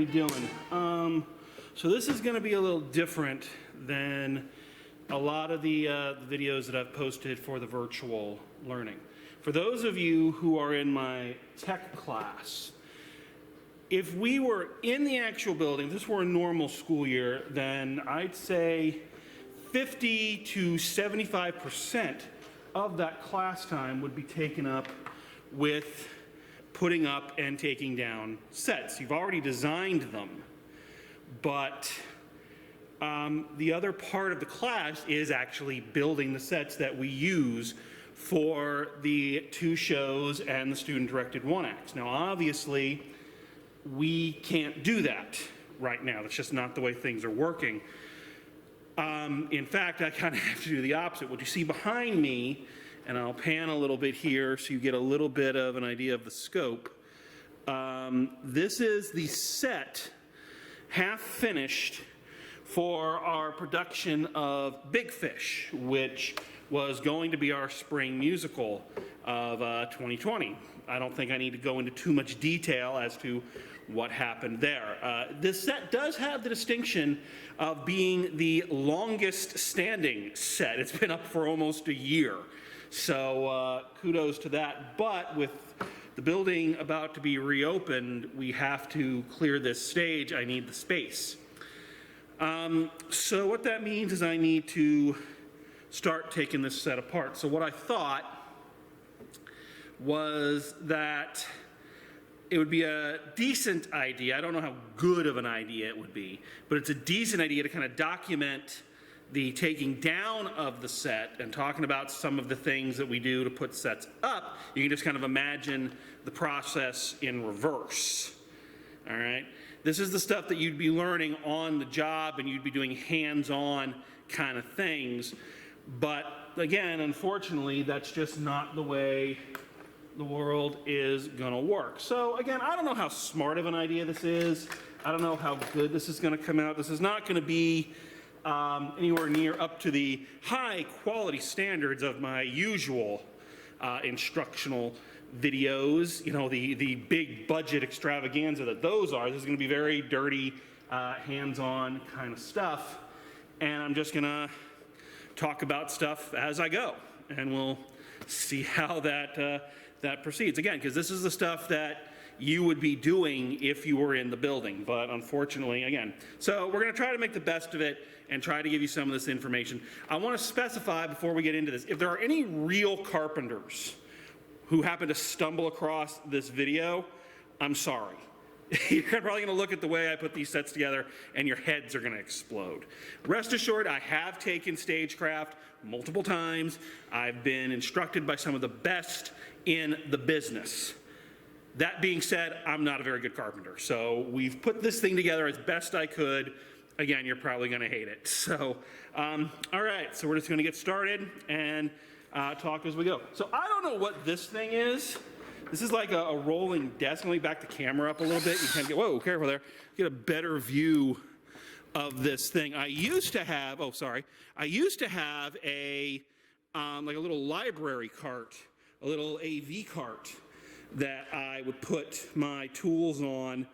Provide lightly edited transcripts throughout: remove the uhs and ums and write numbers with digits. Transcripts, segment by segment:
we doing? So this is going to be a little different than a lot of the videos that I've posted for the virtual learning. For those of you who are in my tech class, if we were in the actual building, if this were a normal school year, then I'd say 50 to 75% of that class time would be taken up with putting up and taking down sets. You've already designed them, but the other part of the class is actually building the sets that we use for the 2 shows and the student-directed 1 acts. Now, obviously, we can't do that right now. That's just not the way things are working. In fact, I kind of have to do the opposite. What you see behind me, and I'll pan a little bit here so you get a little bit of an idea of the scope. This is the set, half finished, for our production of Big Fish, which was going to be our spring musical of 2020. I don't think I need to go into too much detail as to what happened there. This set does have the distinction of being the longest standing set. It's been up for almost a year. So kudos to that. But with the building about to be reopened, we have to clear this stage. I need the space. So what that means is I need to start taking this set apart. So what I thought was that it would be a decent idea. I don't know how good of an idea it would be, but it's a decent idea to kind of document the taking down of the set and talking about some of the things that we do to put sets up. You can just kind of imagine the process in reverse. All right? This is the stuff that you'd be learning on the job and you'd be doing hands-on kind of things. But again, unfortunately, that's just not the way the world is gonna work. So again, I don't know how smart of an idea this is. I don't know how good this is gonna come out. This is not gonna be anywhere near up to the high quality standards of my usual instructional videos, you know, the big budget extravaganza that those are. This is gonna be very dirty, hands-on kind of stuff. And I'm just gonna talk about stuff as I go, and we'll see how that proceeds. Again, because this is the stuff that you would be doing if you were in the building, but unfortunately, again. So we're gonna try to make the best of it and try to give you some of this information. I wanna specify before we get into this, if there are any real carpenters who happen to stumble across this video, I'm sorry. You're probably gonna look at the way I put these sets together and your heads are gonna explode. Rest assured, I have taken stagecraft multiple times. I've been instructed by some of the best in the business. That being said, I'm not a very good carpenter. So we've put this thing together as best I could. Again, you're probably gonna hate it. So, all right, so we're just gonna get started and talk as we go. So I don't know what this thing is. This is like a rolling desk. Let me back the camera up a little bit. You can get, whoa, careful there. Get a better view of this thing. I used to have, I used to have a, like a little library cart, a little AV cart that I would put my tools on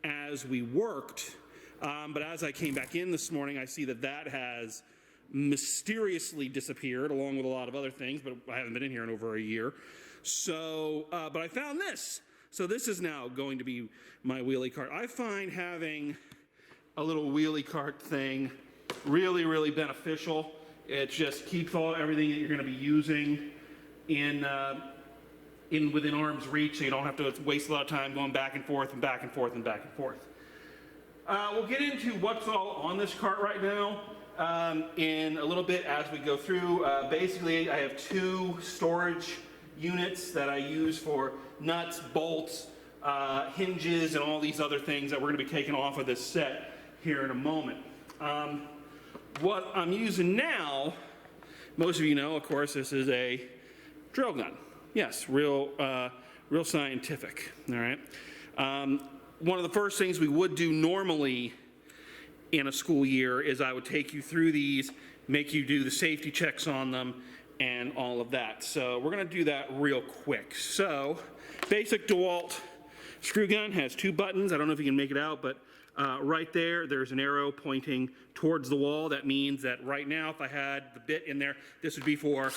as we worked. But as I came back in this morning, I see that that has mysteriously disappeared along with a lot of other things, but I haven't been in here in over a year. So, but I found this. So this is now going to be my wheelie cart. I find having a little wheelie cart thing really, really beneficial. It just keeps everything that you're going to be using in within arm's reach, so you don't have to waste a lot of time going back and forth and back and forth and back and forth. We'll get into what's all on this cart right now in a little bit as we go through. Basically, I have 2 storage units that I use for nuts, bolts, hinges, and all these other things that we're going to be taking off of this set here in a moment. What I'm using now, most of you know, of course, this is a drill gun. Yes, real scientific, all right? One of the first things we would do normally in a school year is I would take you through these, make you do the safety checks on them, and all of that. So we're gonna do that real quick. So, basic DeWalt screw gun has 2 buttons. I don't know if you can make it out, but right there, there's an arrow pointing towards the wall. That means that right now, if I had the bit in there, this would be for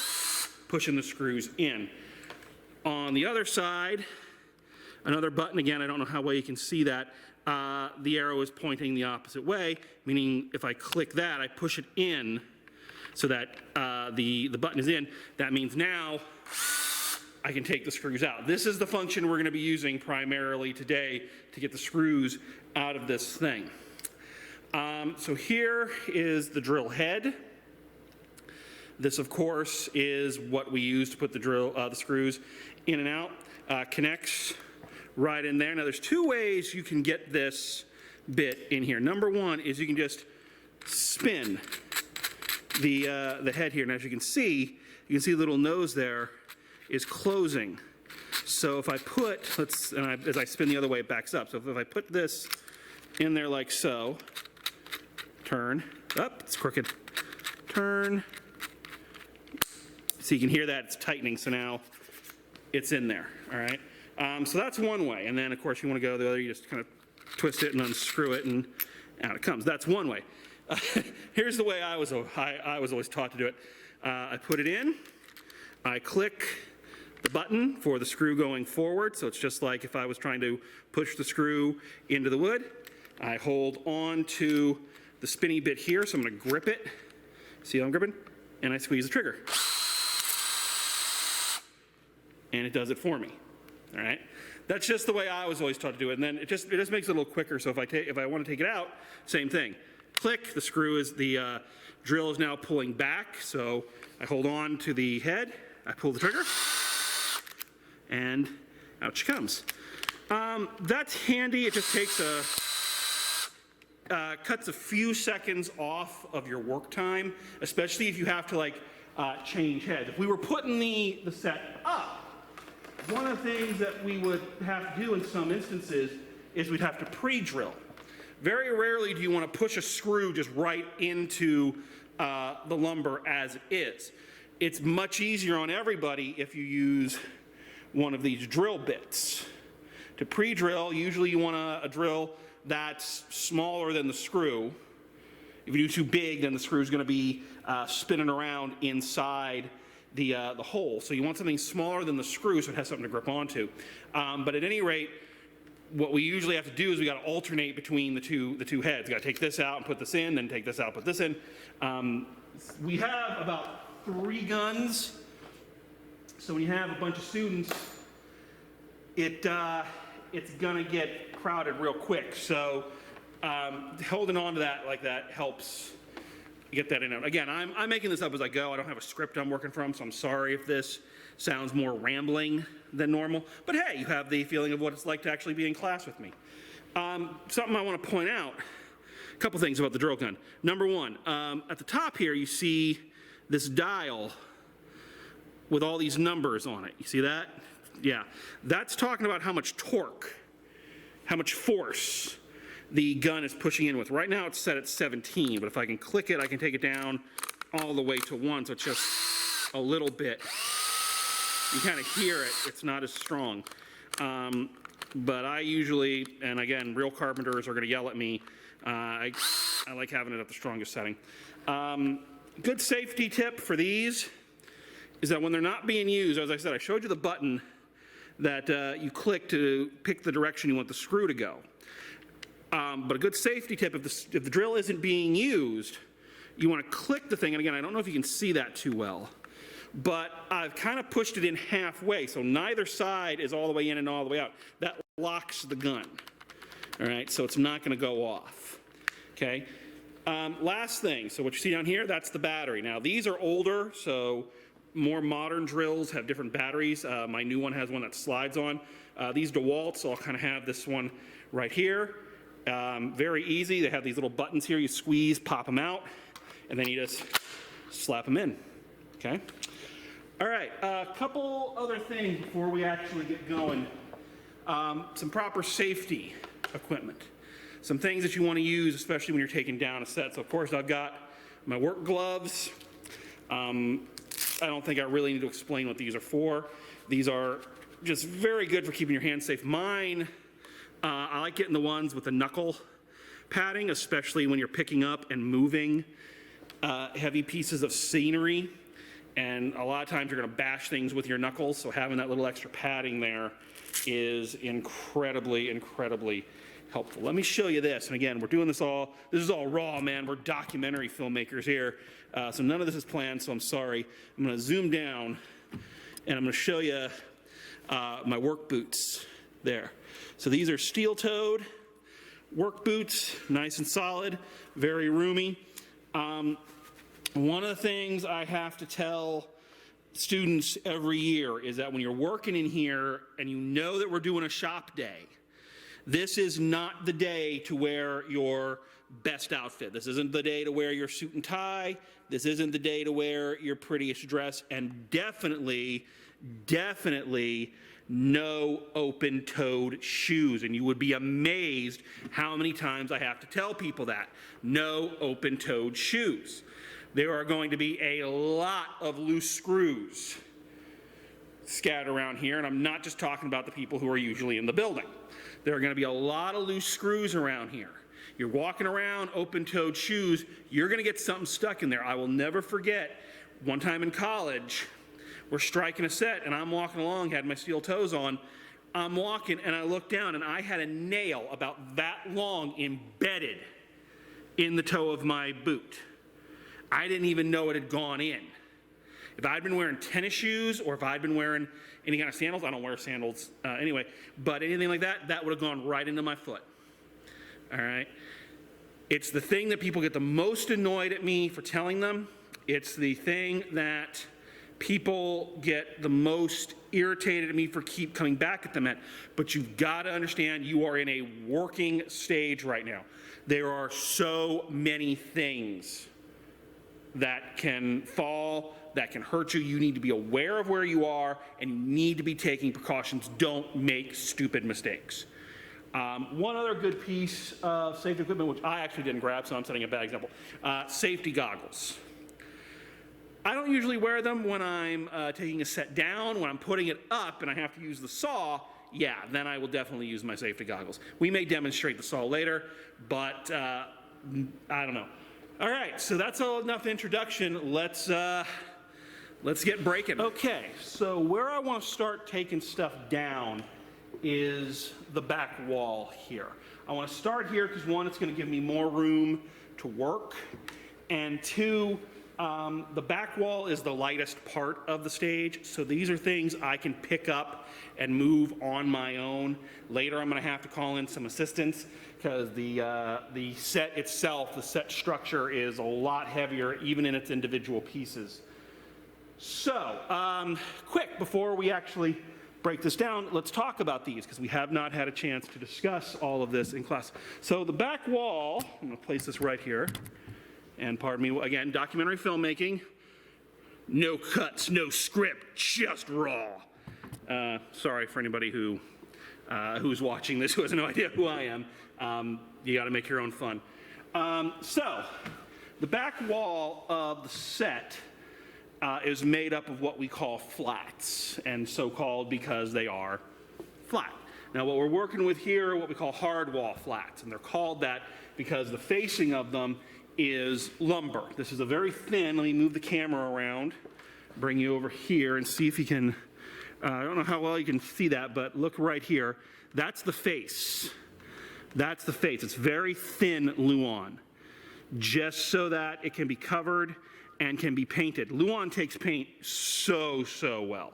pushing the screws in. On the other side, another button, again, I don't know how well you can see that, the arrow is pointing the opposite way, meaning if I click that, I push it in so that the button is in. That means now I can take the screws out. This is the function we're going to be using primarily today to get the screws out of this thing. So here is the drill head. This, of course, is what we use to put the screws in and out. Connects right in there. Now, there's two ways you can get this bit in here. Number one is you can just spin the head here, and as you can see the little nose there is closing. So if I put, as I spin the other way, it backs up. So if I put this in there like so, turn, up, it's crooked, turn. So you can hear that it's tightening, so now it's in there, all right? So that's one way, and then of course you want to go the other, you just kind of twist it and unscrew it and out it comes. That's one way. Here's the way I was always taught to do it. I put it in, I click the button for the screw going forward, so it's just like if I was trying to push the screw into the wood. I hold on to the spinny bit here, so I'm going to grip it. See how I'm gripping? And I squeeze the trigger. And it does it for me. All right? That's just the way I was always taught to do it. And then it just makes it a little quicker. So if I want to take it out, same thing. Click, the drill is now pulling back. So I hold on to the head, I pull the trigger, and out she comes. That's handy. It just takes cuts a few seconds off of your work time, especially if you have to change heads. If we were putting the set up, one of the things that we would have to do in some instances is we'd have to pre-drill. Very rarely do you want to push a screw just right into the lumber as it is. It's much easier on everybody if you use one of these drill bits. To pre-drill, usually you want a drill that's smaller than the screw. If you do too big, then the screw is going to be spinning around inside the hole. So you want something smaller than the screw so it has something to grip onto. But at any rate, what we usually have to do is we got to alternate between the two heads. Got to take this out and put this in, then take this out, put this in. We have about 3 guns. So when you have a bunch of students, it's gonna get crowded real quick. So holding on to that like that helps get that in. Again, I'm making this up as I go. I don't have a script I'm working from, so I'm sorry if this sounds more rambling than normal. But hey, you have the feeling of what it's like to actually be in class with me. Something I want to point out, a couple things about the drill gun. Number one, at the top here you see this dial with all these numbers on it. You see that? Yeah. That's talking about how much torque, how much force the gun is pushing in with. Right now it's set at 17, but if I can click it, I can take it down all the way to 1, so it's just a little bit. You kind of hear it, it's not as strong. But I usually, and again, real carpenters are gonna yell at me, I like having it at the strongest setting. Good safety tip for these is that when they're not being used, as I said, I showed you the button that you click to pick the direction you want the screw to go. But a good safety tip, if the drill isn't being used, you want to click the thing, and again, I don't know if you can see that too well, but I've kind of pushed it in halfway, so neither side is all the way in and all the way out. That locks the gun, all right, so it's not going to go off, okay? Last thing, so what you see down here, that's the battery. Now, these are older, so more modern drills have different batteries. My new one has one that slides on. These DeWalt's, so I'll kind of have this one right here. Very easy. They have these little buttons here. You squeeze, pop them out, and then you just slap them in, okay? All right, a couple other things before we actually get going. Some proper safety equipment. Some things that you want to use, especially when you're taking down a set. So of course I've got my work gloves. I don't think I really need to explain what these are for. These are just very good for keeping your hands safe. Mine, I like getting the ones with the knuckle padding, especially when you're picking up and moving heavy pieces of scenery. And a lot of times you're going to bash things with your knuckles, so having that little extra padding there is incredibly, incredibly helpful. Let me show you this. And again, we're doing this is all raw, man. We're documentary filmmakers here. So none of this is planned, so I'm sorry. I'm going to zoom down, and I'm going to show you my work boots there. So these are steel-toed work boots, nice and solid, very roomy. One of the things I have to tell students every year is that when you're working in here and you know that we're doing a shop day, this is not the day to wear your best outfit. This isn't the day to wear your suit and tie. This isn't the day to wear your prettiest dress, and definitely no open-toed shoes. And you would be amazed how many times I have to tell people that. No open-toed shoes. There are going to be a lot of loose screws scattered around here, and I'm not just talking about the people who are usually in the building. There are going to be a lot of loose screws around here. You're walking around open-toed shoes, you're going to get something stuck in there. I will never forget one time in college, we're striking a set, and I'm walking along, had my steel toes on. I'm walking, and I look down, and I had a nail about that long embedded in the toe of my boot. I didn't even know it had gone in. If I'd been wearing tennis shoes, or if I'd been wearing any kind of sandals, I don't wear sandals anyway, but anything like that, that would have gone right into my foot. All right? It's the thing that people get the most annoyed at me for telling them. It's the thing that people get the most irritated at me for keep coming back at them at. But you've got to understand you are in a working stage right now. There are so many things that can fall, that can hurt you. You need to be aware of where you are, and you need to be taking precautions. Don't make stupid mistakes. One other good piece of safety equipment, which I actually didn't grab, so I'm setting a bad example, safety goggles. I don't usually wear them when I'm taking a set down. When I'm putting it up and I have to use the saw, yeah, then I will definitely use my safety goggles. We may demonstrate the saw later, but I don't know. All right, so that's all enough introduction. Let's get breaking. Okay, so where I want to start taking stuff down is the back wall here. I want to start here because, one, it's going to give me more room to work, and two, the back wall is the lightest part of the stage, so these are things I can pick up and move on my own. Later I'm going to have to call in some assistance because the set itself, the set structure, is a lot heavier even in its individual pieces. So, quick, before we actually break this down, let's talk about these because we have not had a chance to discuss all of this in class. So the back wall, I'm going to place this right here. And pardon me, again, documentary filmmaking, no cuts, no script, just raw. Sorry for anybody who's watching this who has no idea who I am. You got to make your own fun. So, the back wall of the set is made up of what we call flats, and so called because they are flat. Now, what we're working with here are what we call hard wall flats, and they're called that because the facing of them is lumber. This is a very thin, let me move the camera around, bring you over here and see if you can, I don't know how well you can see that, but look right here. That's the face. That's the face. It's very thin Luan, just so that it can be covered and can be painted. Luan takes paint so well.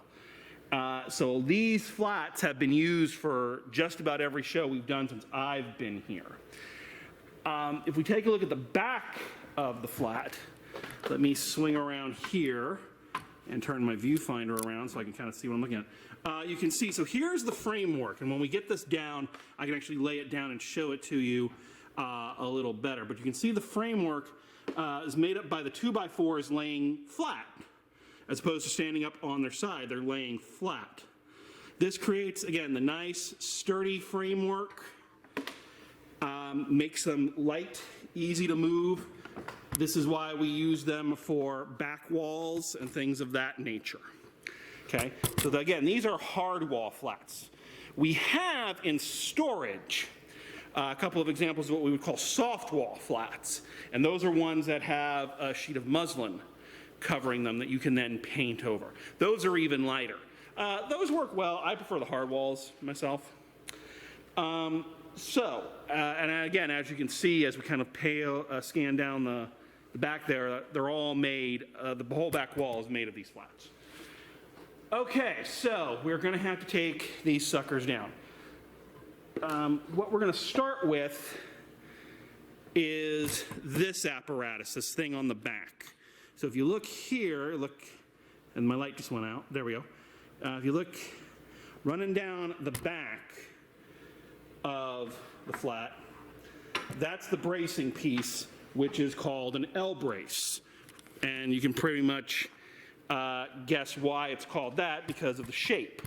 So these flats have been used for just about every show we've done since I've been here. If we take a look at the back of the flat, let me swing around here and turn my viewfinder around so I can kind of see what I'm looking at. You can see, so here's the framework, and when we get this down, I can actually lay it down and show it to you a little better. But you can see the framework is made up by the 2x4s laying flat, as opposed to standing up on their side. They're laying flat. This creates, again, the nice, sturdy framework. Makes them light, easy to move. This is why we use them for back walls and things of that nature. Okay, so again, these are hard wall flats. We have in storage A couple of examples of what we would call soft wall flats. And those are ones that have a sheet of muslin covering them that you can then paint over. Those are even lighter. Those work well. I prefer the hard walls myself. And again, as you can see, as we kind of scan down the back there, they're all made, the whole back wall is made of these flats. Okay, so we're going to have to take these suckers down. What we're going to start with is this apparatus, this thing on the back. So if you look here, and my light just went out, there we go. If you look running down the back of the flat, that's the bracing piece, which is called an L brace. And you can pretty much guess why it's called that, because of the shape.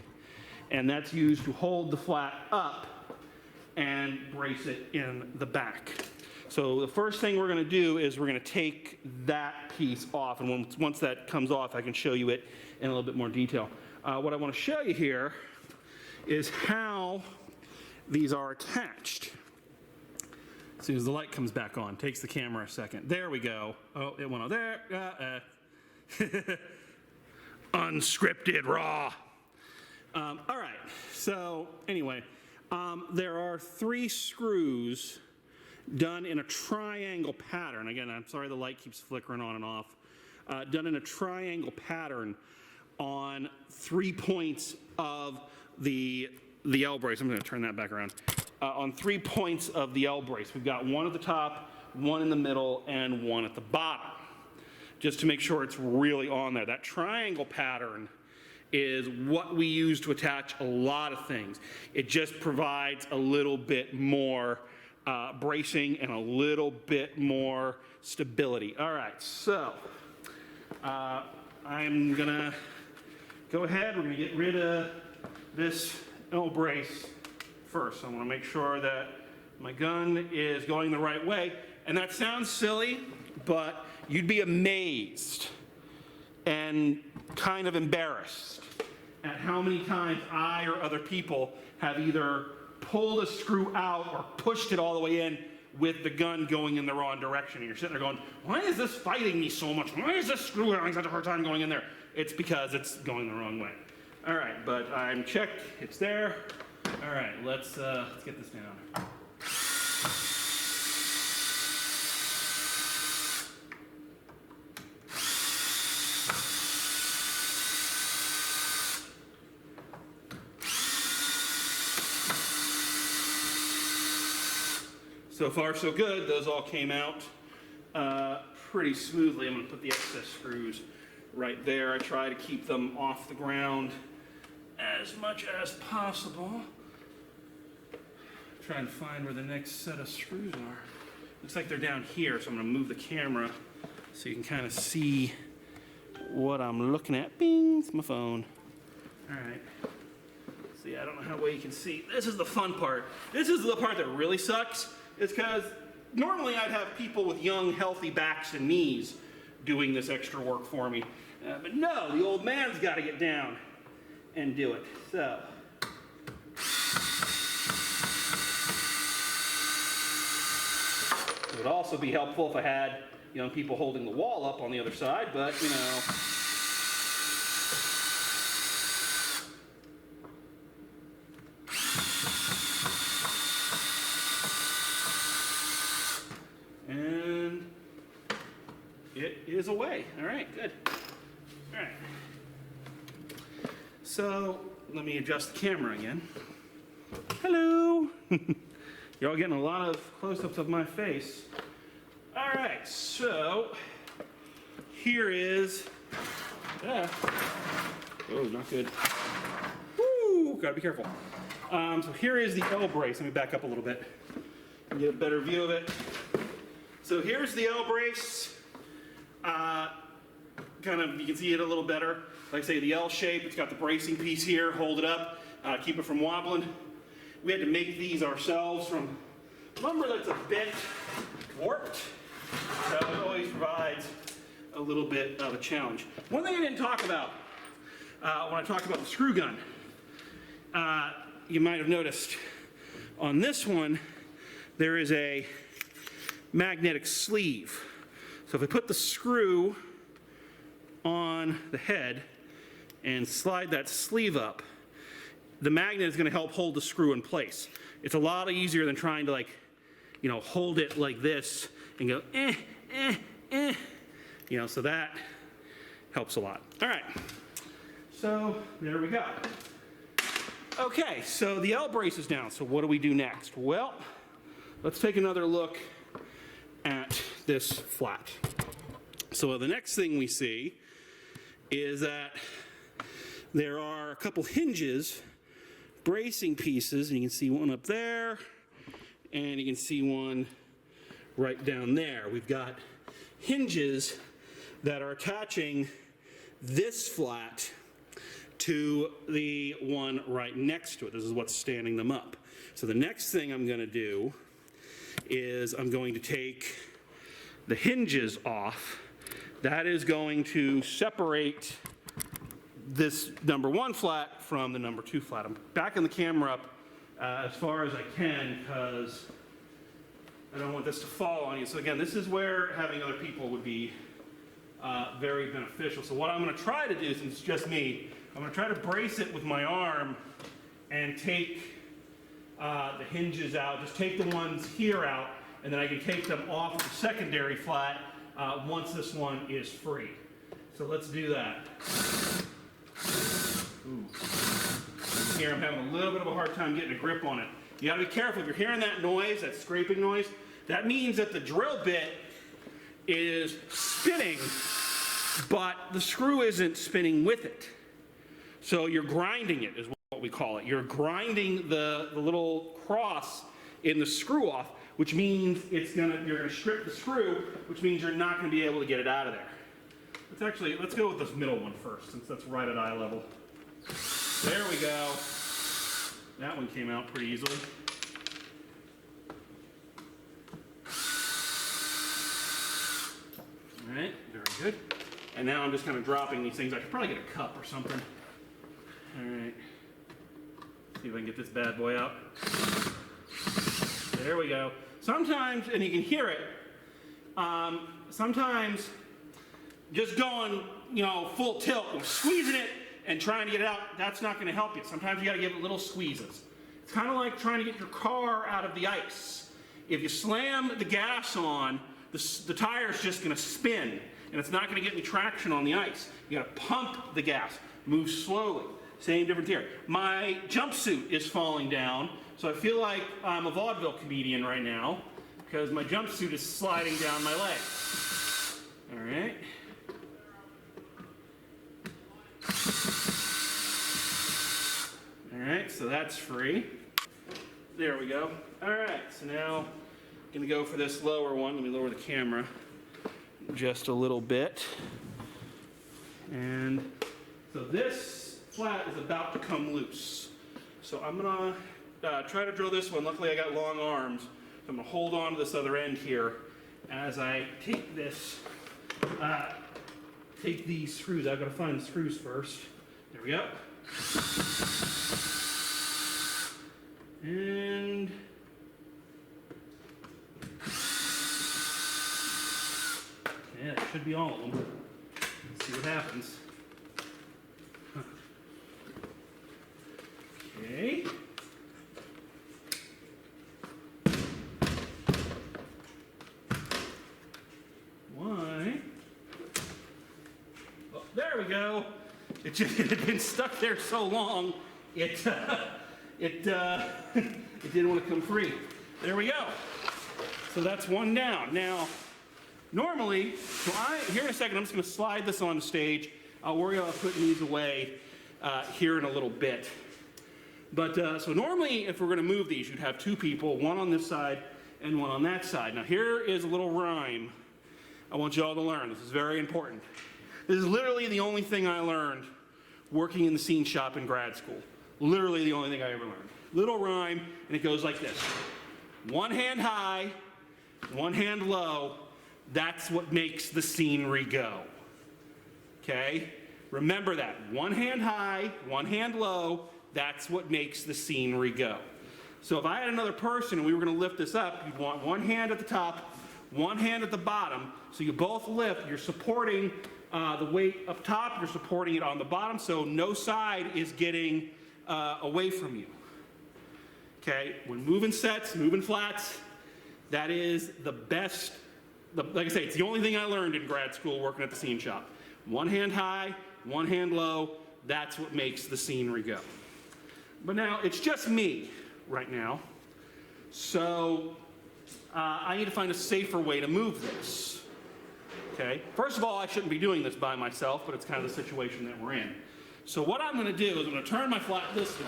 And that's used to hold the flat up and brace it in the back. So the first thing we're going to do is we're going to take that piece off, and once that comes off, I can show you it in a little bit more detail. What I want to show you here is how these are attached. As soon as the light comes back on, takes the camera a second. There we go. Oh, it went on there. Unscripted, raw. All right, so anyway, there are 3 screws done in a triangle pattern. Again, I'm sorry the light keeps flickering on and off. Done in a triangle pattern on 3 points of the L brace. I'm going to turn that back around. On 3 points of the L brace. We've got one at the top, one in the middle, and one at the bottom, just to make sure it's really on there. That triangle pattern is what we use to attach a lot of things. It just provides a little bit more bracing and a little bit more stability. All right, so I'm gonna go ahead. We're gonna get rid of this L brace first. I want to make sure that my gun is going the right way. And that sounds silly, but you'd be amazed and kind of embarrassed at how many times I or other people have either pulled a screw out or pushed it all the way in with the gun going in the wrong direction. And you're sitting there going, why is this fighting me so much? Why is this screw having such a hard time going in there? It's because it's going the wrong way. All right, but I'm checked. It's there. All right, let's get this down. So far, so good. Those all came out pretty smoothly. I'm going to put the excess screws right there. I try to keep them off the ground as much as possible. Trying to find where the next set of screws are. Looks like they're down here, so I'm going to move the camera so you can kind of see what I'm looking at. Bing, it's my phone. All right. See, I don't know how well you can see. This is the fun part. This is the part that really sucks. It's because normally I'd have people with young, healthy backs and knees doing this extra work for me. But no, the old man's got to get down and do it. So. It would also be helpful if I had young people holding the wall up on the other side, but, you know. And it is away. All right, good. All right. So let me adjust the camera again. Hello. You're all getting a lot of close-ups of my face. All right, so here is, oh, not good. Woo, gotta be careful. So here is the L brace. Let me back up a little bit and get a better view of it. So here's the L brace. Kind of, you can see it a little better. Like I say, the L shape, it's got the bracing piece here, hold it up, keep it from wobbling. We had to make these ourselves from lumber that's a bit warped, so it always provides a little bit of a challenge. One thing I didn't talk about when I talked about the screw gun, you might have noticed on this one, there is a magnetic sleeve. So if I put the screw on the head and slide that sleeve up, the magnet is going to help hold the screw in place. It's a lot easier than trying to, like, you know, hold it like this and go, you know, so that helps a lot. All right, so there we go. Okay, so the L brace is down, so what do we do next? Well, let's take another look at this flat. So the next thing we see is that there are a couple hinges, bracing pieces, and you can see one up there, and you can see one right down there. We've got hinges that are attaching this flat to the one right next to it. This is what's standing them up. So the next thing I'm going to do is I'm going to take the hinges off. That is going to separate this number 1 flat from the number 2 flat. I'm backing the camera up as far as I can because I don't want this to fall on you. So again, this is where having other people would be very beneficial. So what I'm going to try to do, since it's just me, I'm going to try to brace it with my arm and take the hinges out. Just take the ones here out, and then I can take them off the secondary flat once this one is free. So let's do that. Ooh. Here I'm having a little bit of a hard time getting a grip on it. You got to be careful. If you're hearing that noise, that scraping noise, that means that the drill bit is spinning, but the screw isn't spinning with it. So you're grinding it, is what we call it. You're grinding the little cross in the screw off, which means you're gonna strip the screw, which means you're not gonna be able to get it out of there. Let's go with this middle one first, since that's right at eye level. There we go. That one came out pretty easily. All right, very good. And now I'm just kind of dropping these things. I could probably get a cup or something. All right. See if I can get this bad boy out. There we go. Sometimes, and you can hear it, sometimes just going, you know, full tilt, squeezing it and trying to get it out, that's not going to help you. Sometimes you got to give it little squeezes. It's kind of like trying to get your car out of the ice. If you slam the gas on, the tire's just going to spin, and it's not going to get any traction on the ice. You got to pump the gas, move slowly. Same difference here. My jumpsuit is falling down, so I feel like I'm a vaudeville comedian right now because my jumpsuit is sliding down my leg. All right. All right, so that's free. There we go. All right, so now I'm going to go for this lower one. Let me lower the camera just a little bit. And so this flat is about to come loose. So I'm going to try to drill this one. Luckily I got long arms. So I'm going to hold on to this other end here as I take this, take these screws. I've got to find the screws first. There we go. And yeah, that should be all of them. Let's see what happens. Okay. Why? Oh, there we go. It had been stuck there so long, it didn't want to come free. There we go. So that's one down. Now, normally, here in a second, I'm just going to slide this on the stage. I'll worry about putting these away here in a little bit. But so normally, if we're going to move these, you'd have two people, one on this side and one on that side. Now, here is a little rhyme I want you all to learn. This is very important. This is literally the only thing I learned working in the scene shop in grad school. Literally the only thing I ever learned. Little rhyme, and it goes like this. One hand high, one hand low, that's what makes the scenery go. Okay? Remember that. One hand high, one hand low, that's what makes the scenery go. So if I had another person and we were going to lift this up, you'd want one hand at the top, one hand at the bottom, so you both lift. You're supporting the weight up top, you're supporting it on the bottom, so no side is getting away from you. Okay, when moving sets, moving flats, that is the best, like I say, it's the only thing I learned in grad school working at the scene shop. One hand high, one hand low, that's what makes the scenery go. But now, it's just me right now, so I need to find a safer way to move this. Okay, first of all, I shouldn't be doing this by myself, but it's kind of the situation that we're in. So what I'm going to do is I'm going to turn my flat this way.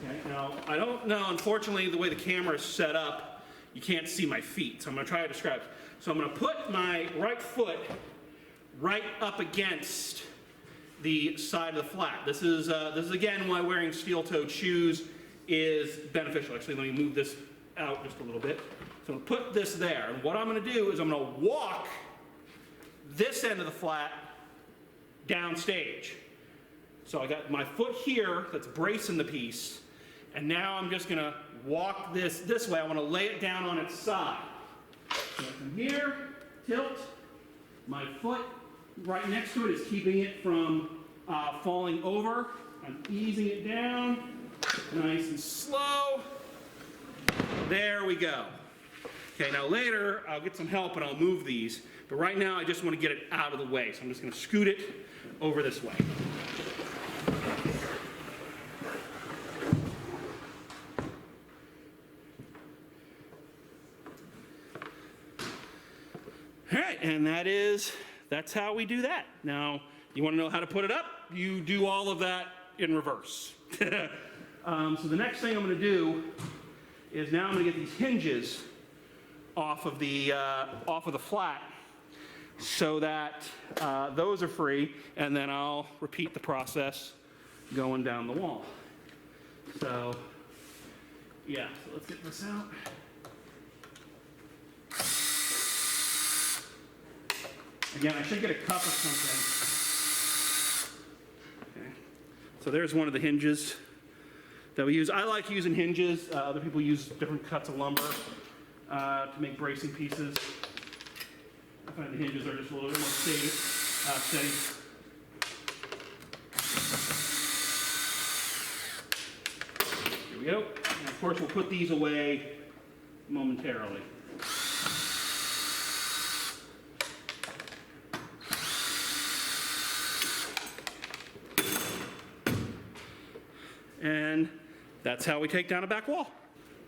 Okay, now, I don't know, unfortunately, the way the camera is set up, you can't see my feet, so I'm going to try to describe it. So I'm going to put my right foot right up against the side of the flat. This is again why wearing steel-toed shoes is beneficial. Actually, let me move this out just a little bit. So I'm going to put this there, and what I'm going to do is I'm going to walk this end of the flat downstage. So I got my foot here that's bracing the piece, and now I'm just going to walk this way. I want to lay it down on its side. So from here, tilt. My foot right next to it is keeping it from falling over. I'm easing it down, nice and slow. There we go. Okay, now later I'll get some help and I'll move these, but right now I just want to get it out of the way, so I'm just going to scoot it over this way. All right, and that's how we do that. Now, you want to know how to put it up? You do all of that in reverse. So the next thing I'm going to do is now I'm going to get these hinges off of the flat so that those are free, and then I'll repeat the process going down the wall. So, yeah, so let's get this out. Again, I should get a cup or something. Okay. So there's one of the hinges that we use. I like using hinges. Other people use different cuts of lumber to make bracing pieces. I find the hinges are just a little bit more steady. Here we go. And of course, we'll put these away momentarily. And that's how we take down a back wall.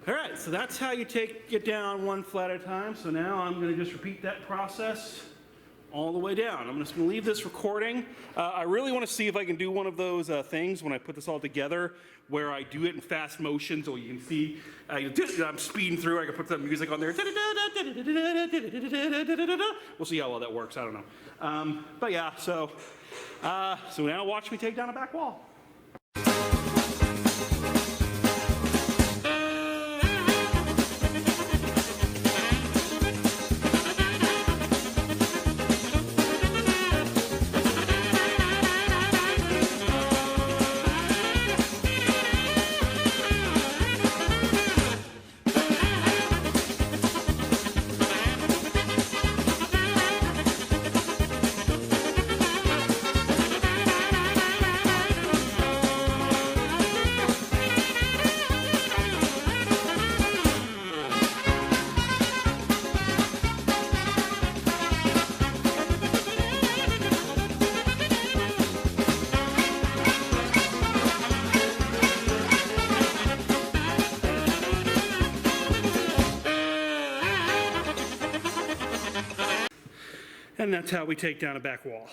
All right, so that's how you get down one flat at a time. So now I'm going to just repeat that process all the way down. I'm just going to leave this recording. I really want to see if I can do one of those things when I put this all together where I do it in fast motion so you can see I'm speeding through. I can put some music on there. We'll see how well that works. I don't know. But yeah, so now watch me take down a back wall. And that's how we take down a back wall.